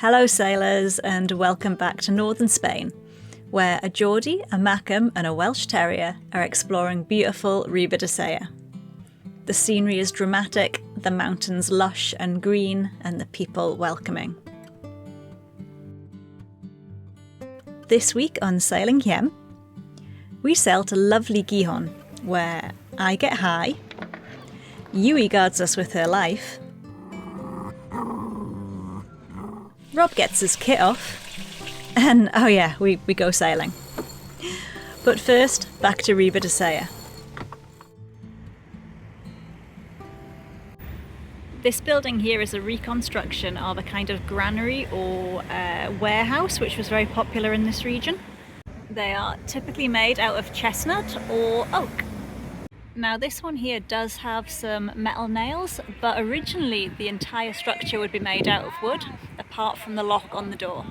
Hello sailors and welcome back to northern Spain, where a Geordie, a Mackem and a Welsh Terrier are exploring beautiful Ribadesella. The scenery is dramatic, the mountains lush and green and the people welcoming. This week on Sailing Yewy, we sail to lovely Gijón, where I get high, Yewy guards us with her life, Rob gets his kit off, and oh yeah, we go sailing. But first, back to Ribadesella. This building here is a reconstruction of a kind of granary or warehouse which was very popular in this region. They are typically made out of chestnut or oak. Now this one here does have some metal nails, but originally the entire structure would be made out of wood, apart from the lock on the door.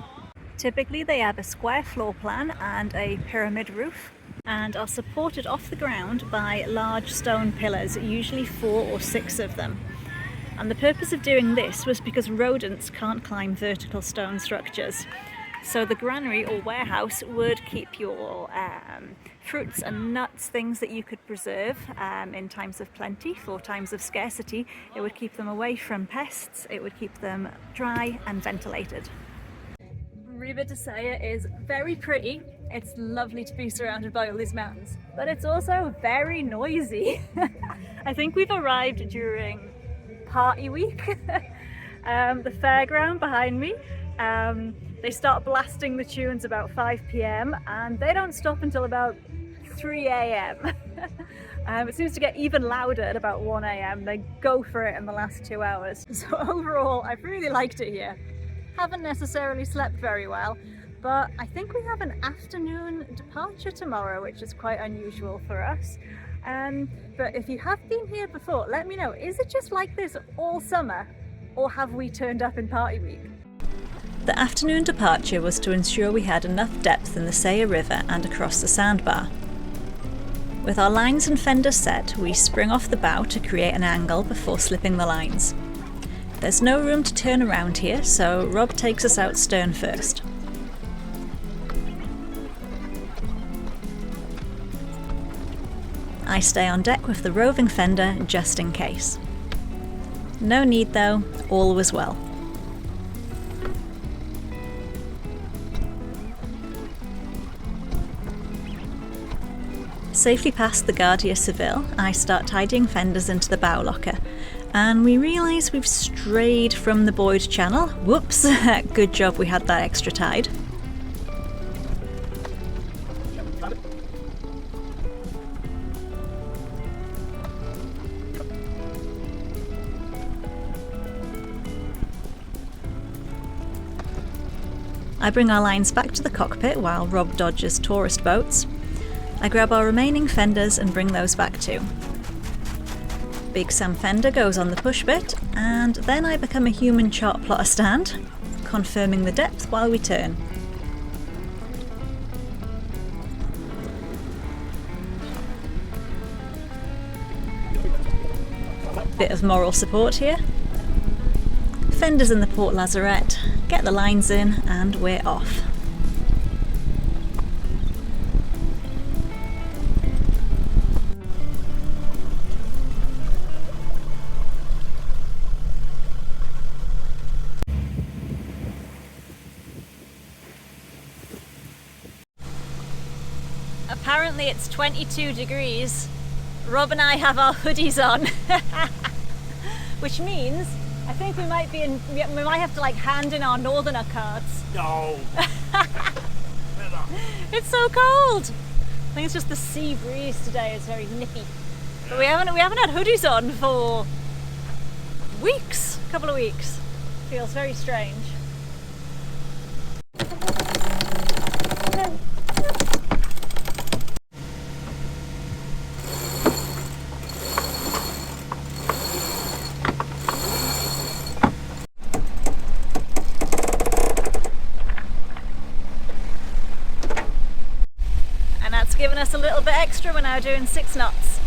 Typically they have a square floor plan and a pyramid roof, and are supported off the ground by large stone pillars, usually 4 or 6 of them. And the purpose of doing this was because rodents can't climb vertical stone structures. So the granary or warehouse would keep your fruits and nuts, things that you could preserve in times of plenty. For times of scarcity, it would keep them away from pests, it would keep them dry and ventilated. Ribadesella is very pretty. It's lovely to be surrounded by all these mountains, but it's also very noisy. I think we've arrived during party week. The fairground behind me. They start blasting the tunes about 5 p.m. and they don't stop until about 3 a.m. It seems to get even louder at about 1 a.m. They go for it in the last 2 hours. So overall, I've really liked it here. Haven't necessarily slept very well, but I think we have an afternoon departure tomorrow, which is quite unusual for us. But if you have been here before, let me know, is it just like this all summer, or have we turned up in party week? The afternoon departure was to ensure we had enough depth in the Sella River and across the sandbar. With our lines and fenders set, we spring off the bow to create an angle before slipping the lines. There's no room to turn around here, so Rob takes us out stern first. I stay on deck with the roving fender just in case. No need though, all was well. Safely past the Guardia Civil, I start tidying fenders into the bow locker, and we realise we've strayed from the buoyed channel. Whoops, good job we had that extra tide. I bring our lines back to the cockpit while Rob dodges tourist boats. I grab our remaining fenders and bring those back too. Big Sam fender goes on the push bit, and then I become a human chart plotter stand, confirming the depth while we turn. Bit of moral support here. Fenders in the port lazarette, get the lines in, and we're off. Apparently it's 22 degrees. Rob and I have our hoodies on, which means I think we might have to like hand in our northerner cards. No. It's so cold. I think it's just the sea breeze today. It's very nippy. But we haven't had hoodies on for weeks, a couple of weeks. Feels very strange. Given us a little bit extra, we're now doing 6 knots.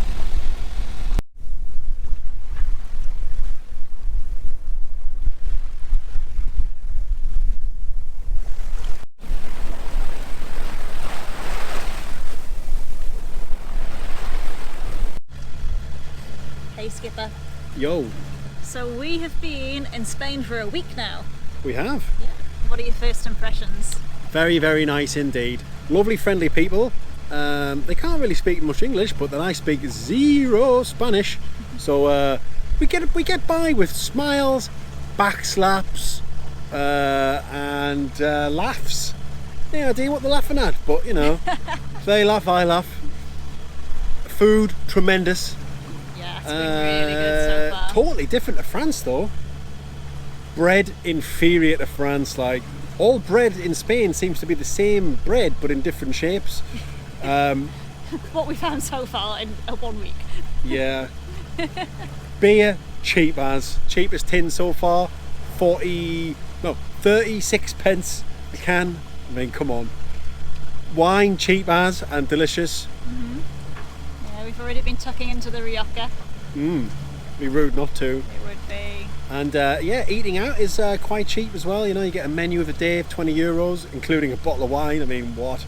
skipper. Yo. So we have been in Spain for a week now. We have. Yeah. What are your first impressions? Very, very nice indeed. Lovely, friendly people. They can't really speak much English, but then I speak zero Spanish. So we get by with smiles, back slaps, and laughs. Yeah, I do what they're laughing at, but you know, if they laugh, I laugh. Food, tremendous. Yeah, it's been really good so far. Totally different to France though. Bread inferior to France. Like all bread in Spain seems to be the same bread but in different shapes. What we found so far in 1 week. Yeah. Beer, cheapest tin so far. 36 pence a can. I mean, come on. Wine, cheap as and delicious. Mm-hmm. Yeah, we've already been tucking into the Rioja. Be rude not to. It would be. And yeah, eating out is quite cheap as well. You know, you get a menu of the day of €20, including a bottle of wine. I mean, what?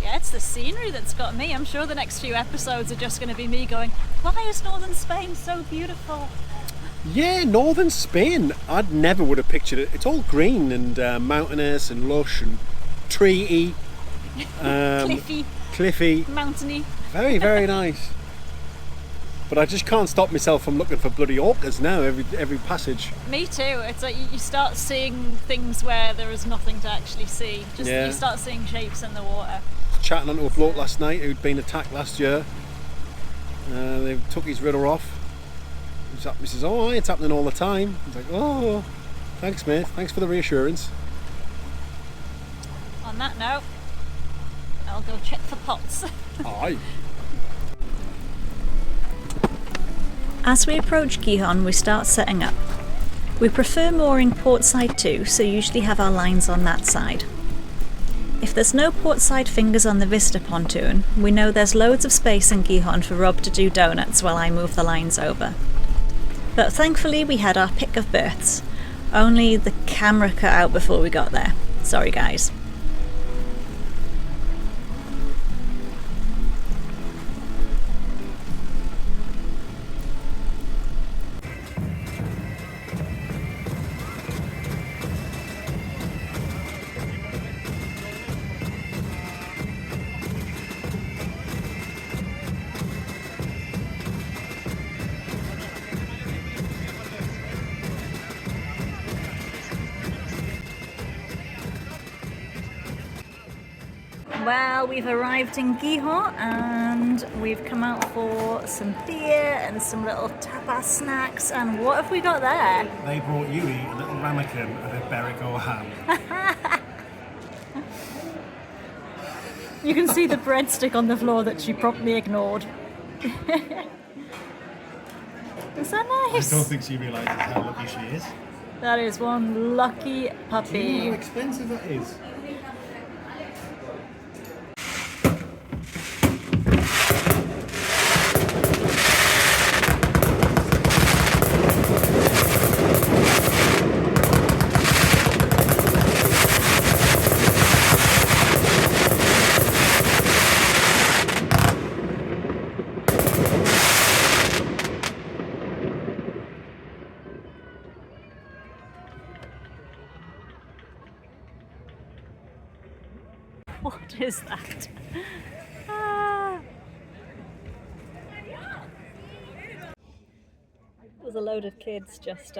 Yeah, it's the scenery that's got me. I'm sure the next few episodes are just going to be me going, why is northern Spain so beautiful? Yeah, northern Spain. I never would have pictured it. It's all green and mountainous and lush and treey. Cliffy. Mountainy. Very, very nice. But I just can't stop myself from looking for bloody orcas now, every passage. Me too. It's like you start seeing things where there is nothing to actually see. You start seeing shapes in the water. Chatting onto a bloke last night who'd been attacked last year. They took his rudder off. He says, oh, it's happening all the time. He's like, oh, thanks mate, thanks for the reassurance. On that note, I'll go check for pots. Aye. As we approach Gijón, we start setting up. We prefer mooring port side too, so usually have our lines on that side. If there's no port side fingers on the visitor pontoon, we know there's loads of space in Gijón for Rob to do donuts while I move the lines over. But thankfully we had our pick of berths, only the camera cut out before we got there. Sorry guys. Well, we've arrived in Gijón and we've come out for some beer and some little tapas snacks. And what have we got there? They brought Yewy a little ramekin of iberico ham. You can see the breadstick on the floor that she promptly ignored. Is that nice? I don't think she realises how lucky she is. That is one lucky puppy. Do you know how expensive that is? What is that? Ah. There's a load of kids just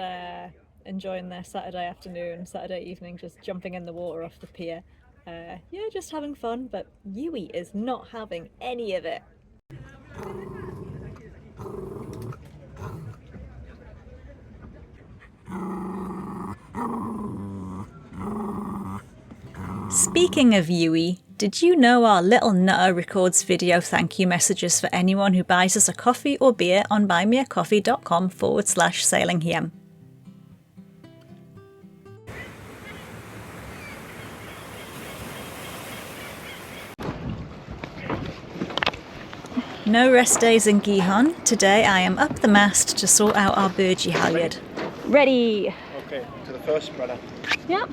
enjoying their Saturday evening, just jumping in the water off the pier. Yeah, just having fun, but Yewy is not having any of it. Speaking of Yewy, did you know our little nutter records video thank you messages for anyone who buys us a coffee or beer on buymeacoffee.com/sailinghiem? No rest days in Gijón. Today I am up the mast to sort out our burgee halyard. Ready! Okay, to the first spreader. Yep.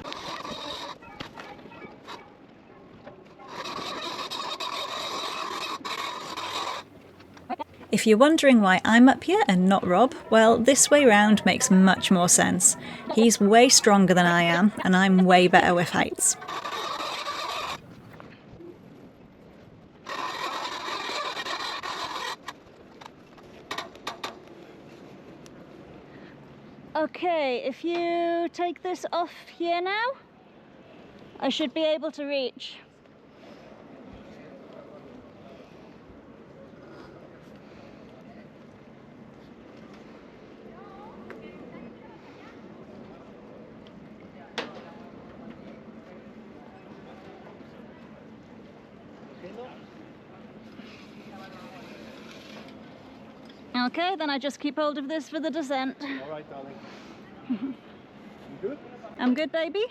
If you're wondering why I'm up here and not Rob, well, this way round makes much more sense. He's way stronger than I am, and I'm way better with heights. Okay, if you take this off here now, I should be able to reach. Okay, then I just keep hold of this for the descent. All right, darling. You good? I'm good, baby.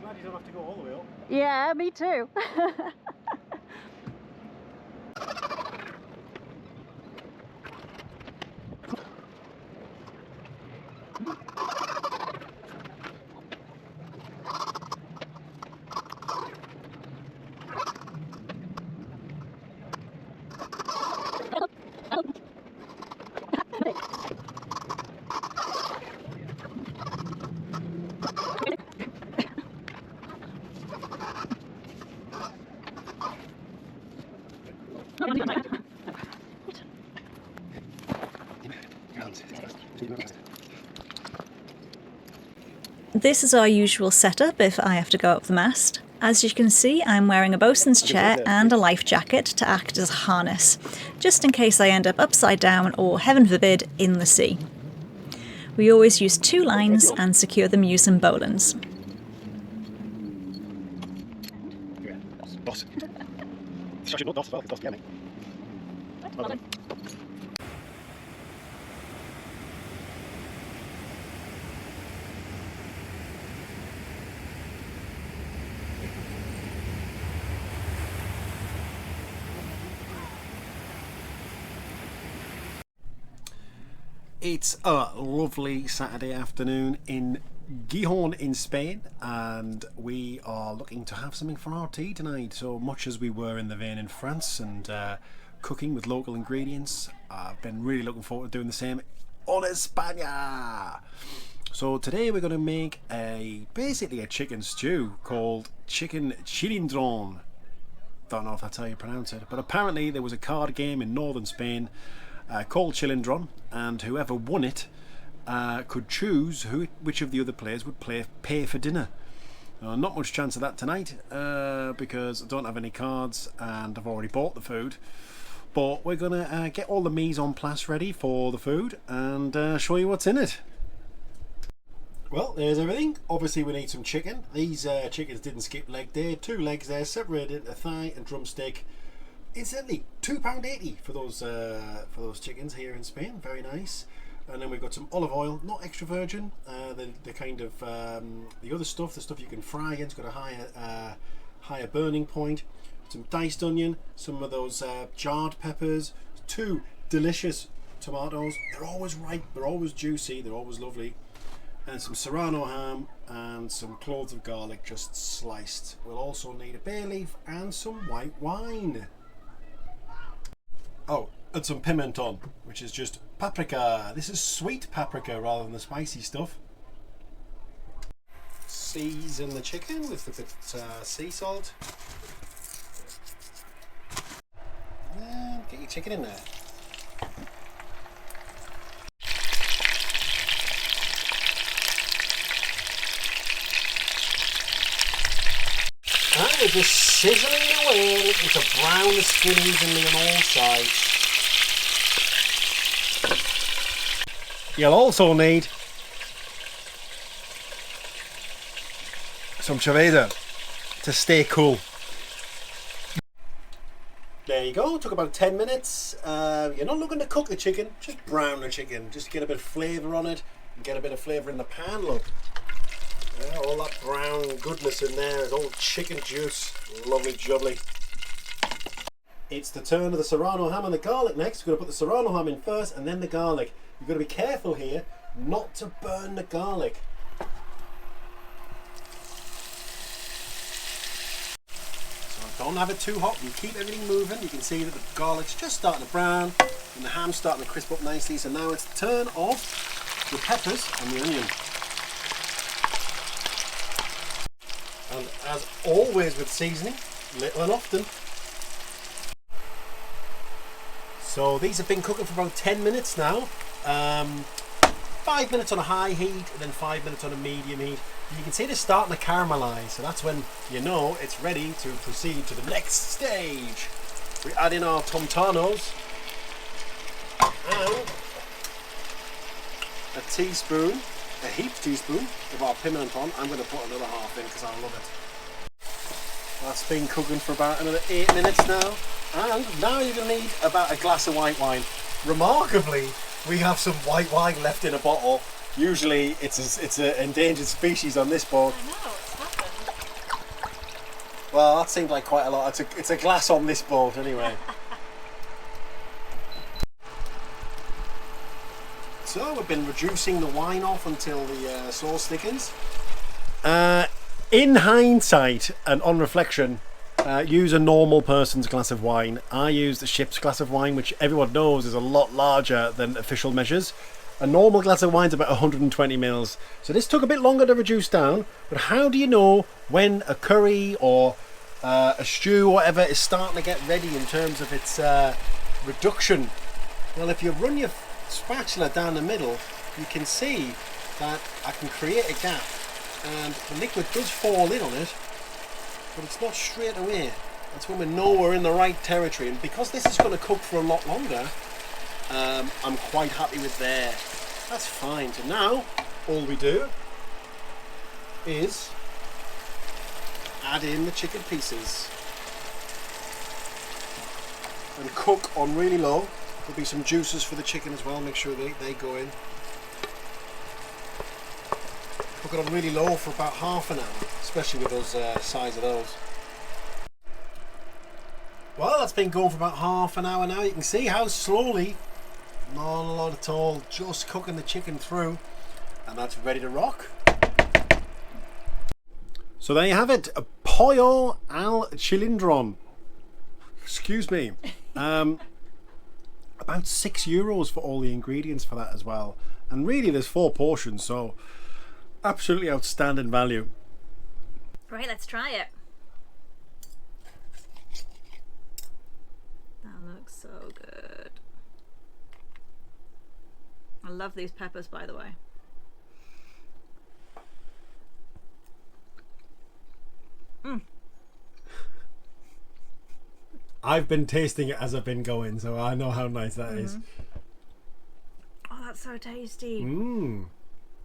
Glad you don't have to go all the way up. Yeah, me too. This is our usual setup if I have to go up the mast. As you can see, I'm wearing a bosun's chair and a life jacket to act as a harness, just in case I end up upside down or, heaven forbid, in the sea. We always use 2 lines and secure them using bowlines. It's a lovely Saturday afternoon in Gijón in Spain, and we are looking to have something for our tea tonight. So much as we were in the vein in France and cooking with local ingredients, I've been really looking forward to doing the same on España. So today we're going to make basically a chicken stew called chicken chilindron. Don't know if that's how you pronounce it, but apparently there was a card game in northern Spain called Chilindron, and whoever won it could choose which of the other players would pay for dinner. Not much chance of that tonight because I don't have any cards and I've already bought the food, but we're gonna get all the mise en place ready for the food and show you what's in it. Well, there's everything. Obviously we need some chicken. These chickens didn't skip leg day. 2 legs there separated into thigh and drumstick. Incidentally, £2.80 for those chickens here in Spain. Very nice. And then we've got some olive oil, not extra virgin. The kind of the other stuff, the stuff you can fry. It's got a higher burning point. Some diced onion, some of those jarred peppers, 2 delicious tomatoes. They're always ripe, they're always juicy, they're always lovely. And some serrano ham and some cloves of garlic just sliced. We'll also need a bay leaf and some white wine. Oh, and some pimenton, which is just paprika. This is sweet paprika rather than the spicy stuff. Season the chicken with a bit sea salt. And get your chicken in there. And we're just sizzling away to brown the skin evenly on all sides. You'll also need some chorizo to stay cool. There you go, took about 10 minutes. You're not looking to cook the chicken, just brown the chicken, just to get a bit of flavour on it and get a bit of flavour in the pan, look. Yeah, all that brown goodness in there is all chicken juice. Lovely jubbly. It's the turn of the serrano ham and the garlic next. We're going to put the serrano ham in first and then the garlic. You've got to be careful here not to burn the garlic. So Don't have it too hot. You keep everything moving. You can see that the garlic's just starting to brown and the ham's starting to crisp up nicely. So now it's the turn of the peppers and the onion. And as always with seasoning, little and often. So these have been cooking for about 10 minutes now. 5 minutes on a high heat and then 5 minutes on a medium heat. And you can see they're starting to caramelize, so that's when you know it's ready to proceed to the next stage. We add in our tomtanos and a teaspoon, a heaped teaspoon of our pimenton. I'm going to put another half in because I love it. That's been cooking for about another 8 minutes now. And now you're going to need about a glass of white wine. Remarkably, we have some white wine left in a bottle. Usually it's an endangered species on this boat. I know, it's happened. Well, that seemed like quite a lot. It's a glass on this boat anyway. So we've been reducing the wine off until the sauce thickens. In hindsight and on reflection, use a normal person's glass of wine. I used a ship's glass of wine, which everyone knows is a lot larger than official measures. A normal glass of wine's about 120 mils. So this took a bit longer to reduce down, but how do you know when a curry or a stew or whatever is starting to get ready in terms of its reduction? Well, if you run your spatula down the middle, you can see that I can create a gap and the liquid does fall in on it, but it's not straight away. That's when we know we're in the right territory, and because this is going to cook for a lot longer, I'm quite happy with there. That's fine. So now all we do is add in the chicken pieces and cook on really low. There'll be some juices for the chicken as well, make sure they go in. Cook it on really low for about half an hour, especially with those size of those. Well, that's been going for about half an hour now. You can see how slowly, not a lot at all, just cooking the chicken through, and that's ready to rock. So there you have it, a pollo al chilindron. Excuse me. About €6 for all the ingredients for that as well. And really there's 4 portions, so absolutely outstanding value. Right, let's try it. That looks so good. I love these peppers, by the way. I've been tasting it as I've been going, so I know how nice that is. Oh, that's so tasty.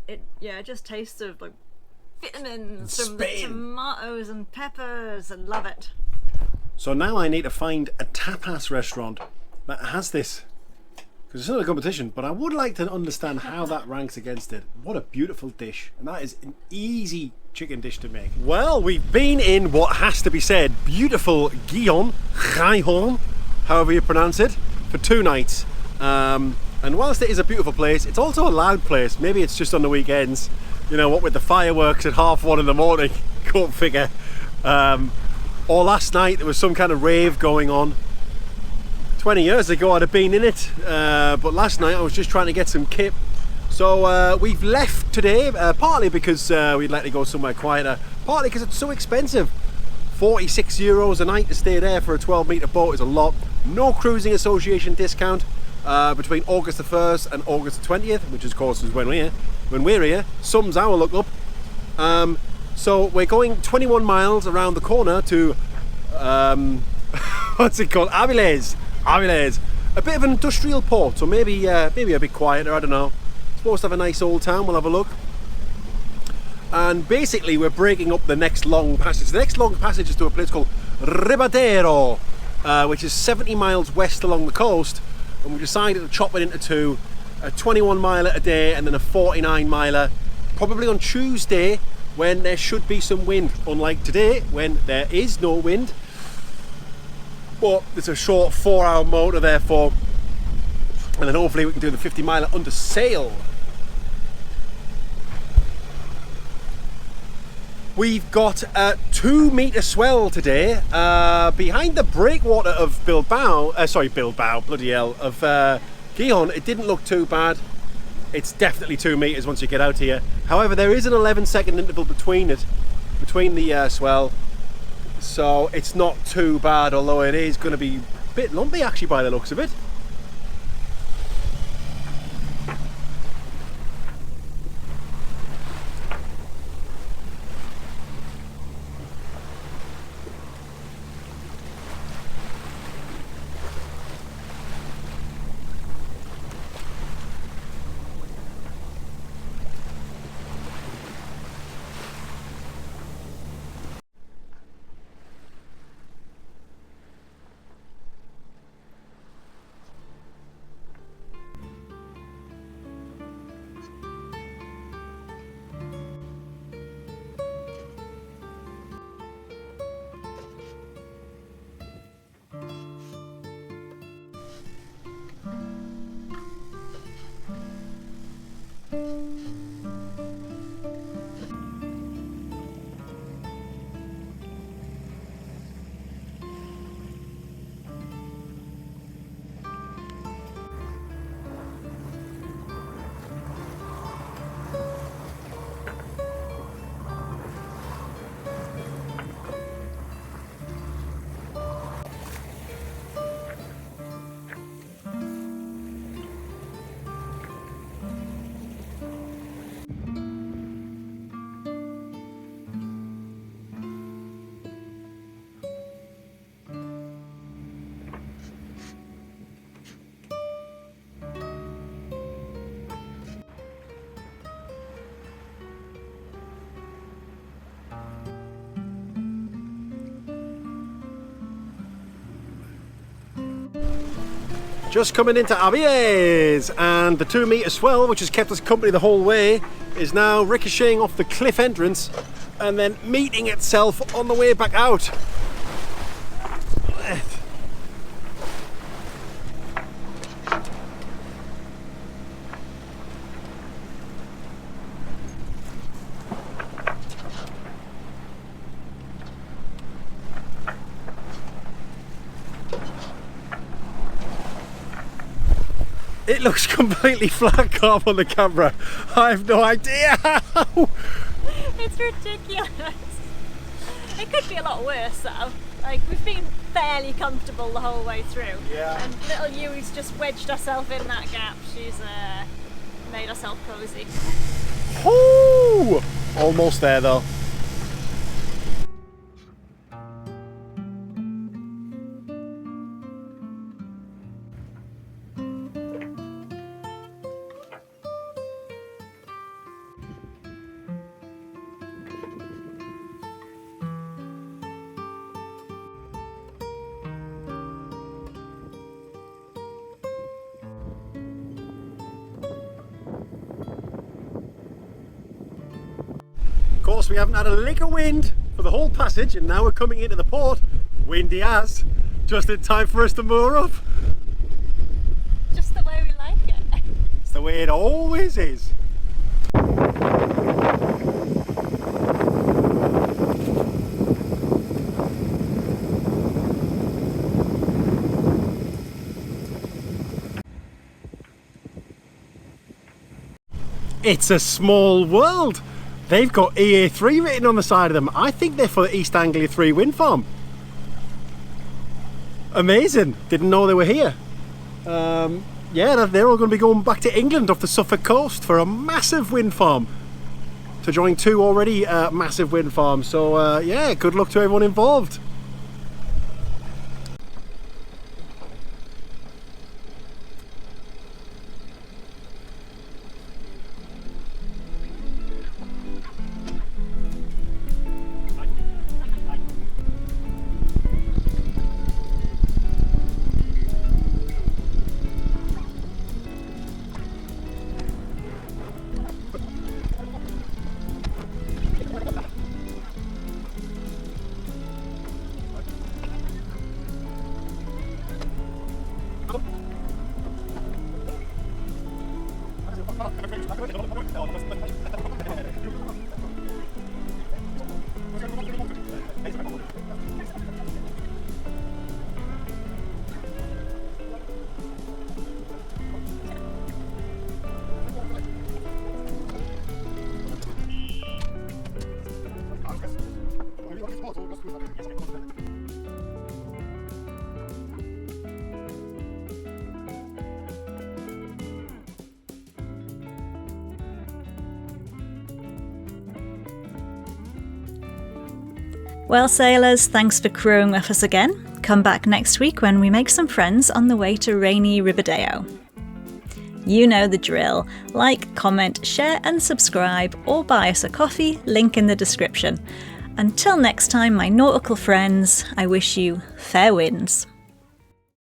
It just tastes of like vitamins from the tomatoes and peppers. I love it. So now I need to find a tapas restaurant that has this, because it's not a competition, but I would like to understand how that ranks against it. What a beautiful dish, and that is an easy chicken dish to make. Well, we've been in what has to be said beautiful Gijón, however you pronounce it, for 2 nights. And whilst it is a beautiful place, it's also a loud place. Maybe it's just on the weekends, you know, what with the fireworks at 1:30 in the morning, can't figure. Or last night there was some kind of rave going on. 20 years ago I'd have been in it, but last night I was just trying to get some kit. So we've left today, partly because we'd like to go somewhere quieter, partly because it's so expensive. €46 a night to stay there for a 12-metre boat is a lot. No cruising association discount between August the 1st and August the 20th, which of course is when we're here. Sums our look up. So we're going 21 miles around the corner to what's it called? Aviles. A bit of an industrial port, so maybe a bit quieter, I don't know. It's supposed to have a nice old town, we'll have a look. And basically we're breaking up the next long passage. The next long passage is to a place called Ribadesella, which is 70 miles west along the coast, and we decided to chop it into 2, a 21 miler a day and then a 49 miler, probably on Tuesday when there should be some wind, unlike today when there is no wind. But it's a short 4-hour motor therefore, and then hopefully we can do the 50 miler under sail. We've got a 2 metre swell today behind the breakwater of Bilbao, bloody hell, of Gijón. It didn't look too bad. It's definitely 2 metres once you get out here. However, there is an 11-second interval between the swell, so it's not too bad, although it is going to be a bit lumpy actually by the looks of it. Just coming into Aviles, and the 2 metre swell, which has kept us company the whole way, is now ricocheting off the cliff entrance and then meeting itself on the way back out. It looks completely flat carp on the camera. I have no idea how. It's ridiculous. It could be a lot worse though. Like, we've been fairly comfortable the whole way through. Yeah. And little Yewy's just wedged herself in that gap. She's made herself cozy. Ooh! Almost there though. Of course, we haven't had a lick of wind for the whole passage, and now we're coming into the port, windy as, just in time for us to moor up. Just the way we like it. It's the way it always is. It's a small world. They've got EA3 written on the side of them. I think they're for East Anglia 3 wind farm. Amazing. Didn't know they were here. Yeah, they're all going to be going back to England off the Suffolk coast for a massive wind farm to join 2 already massive wind farms. So yeah, good luck to everyone involved. Well, sailors, thanks for crewing with us again. Come back next week when we make some friends on the way to rainy Ribadesella. You know the drill. Like, comment, share and subscribe, or buy us a coffee, link in the description. Until next time, my nautical friends, I wish you fair winds.